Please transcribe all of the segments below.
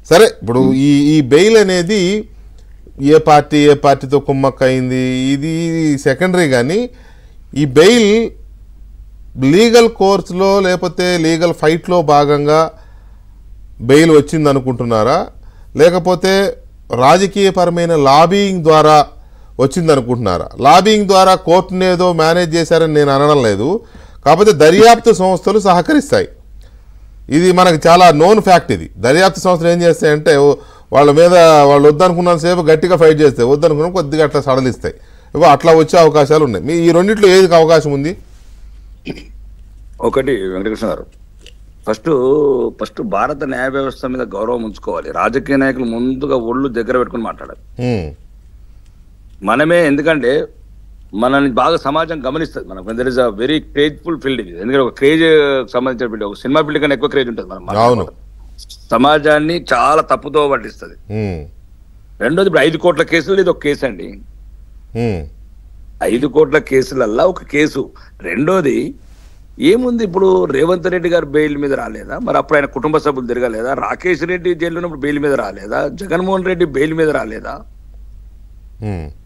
సరే ఇప్పుడు ఈ బెయిల్ అనేది ఏ పార్టీతో కుమ్మక్కయింది ఇది సెకండరీ కానీ ఈ బెయిల్ లీగల్ కోర్సులో లేకపోతే లీగల్ ఫైట్లో భాగంగా బెయిల్ వచ్చింది అనుకుంటున్నారా లేకపోతే రాజకీయపరమైన లాబియింగ్ ద్వారా వచ్చింది అనుకుంటున్నారా? లాబియింగ్ ద్వారా కోర్టుని ఏదో మేనేజ్ చేశారని నేను అనడం లేదు, కాకపోతే దర్యాప్తు సంస్థలు సహకరిస్తాయి. ఇది మనకు చాలా నోన్ ఫ్యాక్ట్. ఇది దర్యాప్తు సంస్థలు ఏం చేస్తాయంటే వాళ్ళ మీద వాళ్ళు వద్దనుకున్నంతసేపు గట్టిగా ఫైట్ చేస్తాయి, వద్దనుకున్న కొద్దిగా అట్లా సడలిస్తాయి. అట్లా వచ్చే అవకాశాలు ఉన్నాయి. మీ ఈ రెండిట్లో ఏది అవకాశం ఉంది? ఒకటి వెంకటకృష్ణ గారు, ఫస్ట్ భారత న్యాయ వ్యవస్థ మీద గౌరవం ఉంచుకోవాలి. రాజకీయ నాయకులు ముందుగా ఒళ్ళు దగ్గర పెట్టుకుని మాట్లాడాలి. మనమే, ఎందుకంటే మనల్ని బాగా సమాజం గమనిస్తుంది. మనకు there is a very crazeful field ఇది. ఎందుకంటే ఒక క్రేజ్ సంబంధించిన ఫీల్డ్, ఒక సినిమా ఫీల్డ్ కన్నా ఎక్కువ క్రేజ్ ఉంటుంది. మనం సమాజాన్ని చాలా తప్పుతో పట్టిస్తుంది. రెండోది, ఇప్పుడు 5 కోట్ల కేసులు ఇది ఒక కేసు అండి. 5 కోట్ల కేసులల్లా ఒక కేసు. రెండోది ఏముంది, ఇప్పుడు రేవంత్ రెడ్డి గారు బెయిల్ మీద రాలేదా? మరి అప్పుడు ఆయన కుటుంబ సభ్యులు తిరగలేదా? రాకేష్ రెడ్డి జైల్లో ఉన్నప్పుడు బెయిల్ మీద రాలేదా? జగన్మోహన్ రెడ్డి బెయిల్ మీద రాలేదా?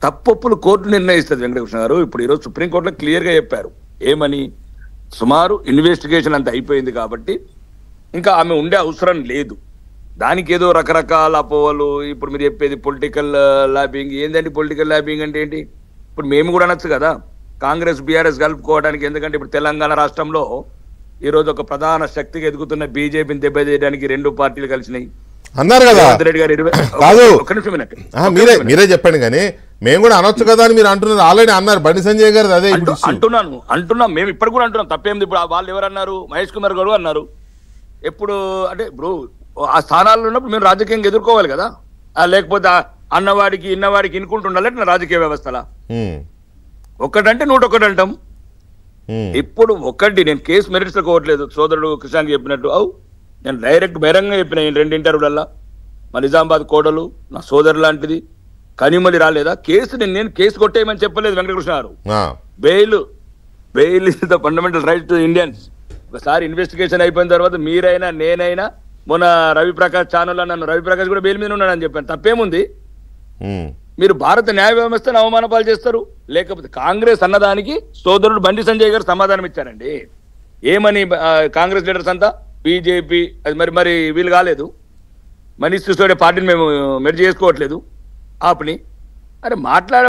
తప్పొప్పులు కోర్టు నిర్ణయిస్తుంది వెంకటకృష్ణ గారు. ఇప్పుడు ఈరోజు సుప్రీంకోర్టులో క్లియర్ గా చెప్పారు ఏమని, సుమారు ఇన్వెస్టిగేషన్ అంతా అయిపోయింది కాబట్టి ఇంకా ఆమె ఉండే అవసరం లేదు. దానికి ఏదో రకరకాల అపోహలు, ఇప్పుడు మీరు చెప్పేది పొలిటికల్ లాబింగ్. ఏంటంటే పొలిటికల్ లాబింగ్ అంటే ఏంటి? ఇప్పుడు మేము కూడా అనొచ్చు కదా, కాంగ్రెస్ బీఆర్ఎస్ కలుపుకోవడానికి. ఎందుకంటే ఇప్పుడు తెలంగాణ రాష్ట్రంలో ఈరోజు ఒక ప్రధాన శక్తిగా ఎదుగుతున్న బీజేపీని దెబ్బతీయడానికి 2 పార్టీలు కలిసినాయి అన్నారు కదా. రెడ్డి గారు మీరే చెప్పండి, కానీ మేము కూడా అనొచ్చు కదా అని మీరు అంటున్నారు. ఆల్రెడీ అన్నారు బండి సంజయ్ గారు. అదే అంటున్నాం మేము ఇప్పుడు కూడా అంటున్నాం. తప్పేంది? ఇప్పుడు వాళ్ళు ఎవరన్నారు? మహేష్ కుమార్ గారు అన్నారు. ఎప్పుడు అంటే ఇప్పుడు ఆ స్థానాల్లో ఉన్నప్పుడు మేము రాజకీయంగా ఎదుర్కోవాలి కదా. లేకపోతే అన్నవాడికి ఇన్నవాడికి ఇనుకుంటుండాలి రాజకీయ వ్యవస్థలా. ఒక్కటంటే 101 అంటాం. ఇప్పుడు ఒకటి, నేను కేసు మెరిట్స్ లో కోవట్లేదు. సోదరుడు కృష్ణానికి చెప్పినట్టు నేను డైరెక్ట్ బహిరంగంగా చెప్పిన 2 ఇంటర్వ్యూలల్లా. మా నిజామాబాద్ కోడలు నా సోదరు లాంటిది కనిమలి రాలేదా కేసు? నేను కేసు కొట్టేయమని చెప్పలేదు వెంకటకృష్ణ గారు. Bail is the fundamental right to Indians. ఒకసారి ఇన్వెస్టిగేషన్ అయిపోయిన తర్వాత మీరైనా నేనైనా, మొన్న రవిప్రకాష్ ఛానల్ నన్ను రవిప్రకాష్ కూడా బెయిల్ మీద ఉన్నాడని చెప్పాను. తప్పేముంది? మీరు భారత న్యాయ వ్యవస్థను అవమానపాలు చేస్తారు. లేకపోతే కాంగ్రెస్ అన్నదానికి సోదరుడు బండి సంజయ్ గారు సమాధానం ఇచ్చారండి. ఏమని? కాంగ్రెస్ లీడర్స్ అంతా బీజేపీ అది మరి వీళ్ళు కాలేదు, మనీష్ సిసోడియా పార్టీని మేము మెర్జ్ చేసుకోవట్లేదు ఆప్ని. అరే మాట్లాడ